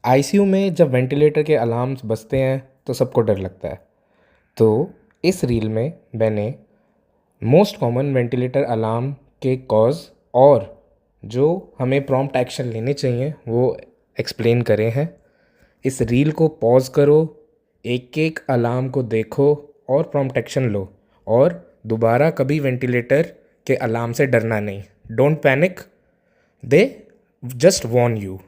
ICU में जब ventilator के अलार्म्स बजते हैं तो सबको डर लगता है। तो इस रील में मैंने मोस्ट कॉमन वेंटिलेटर अलार्म के कॉज और जो हमें प्रॉम्प्ट एक्शन लेने चाहिए वो एक्सप्लेन करे हैं। इस रील को पॉज करो, एक एक अलार्म को देखो और प्रॉम्प्ट एक्शन लो, और दोबारा कभी वेंटिलेटर के अलार्म से डरना नहीं। Don't panic, they just Warne you.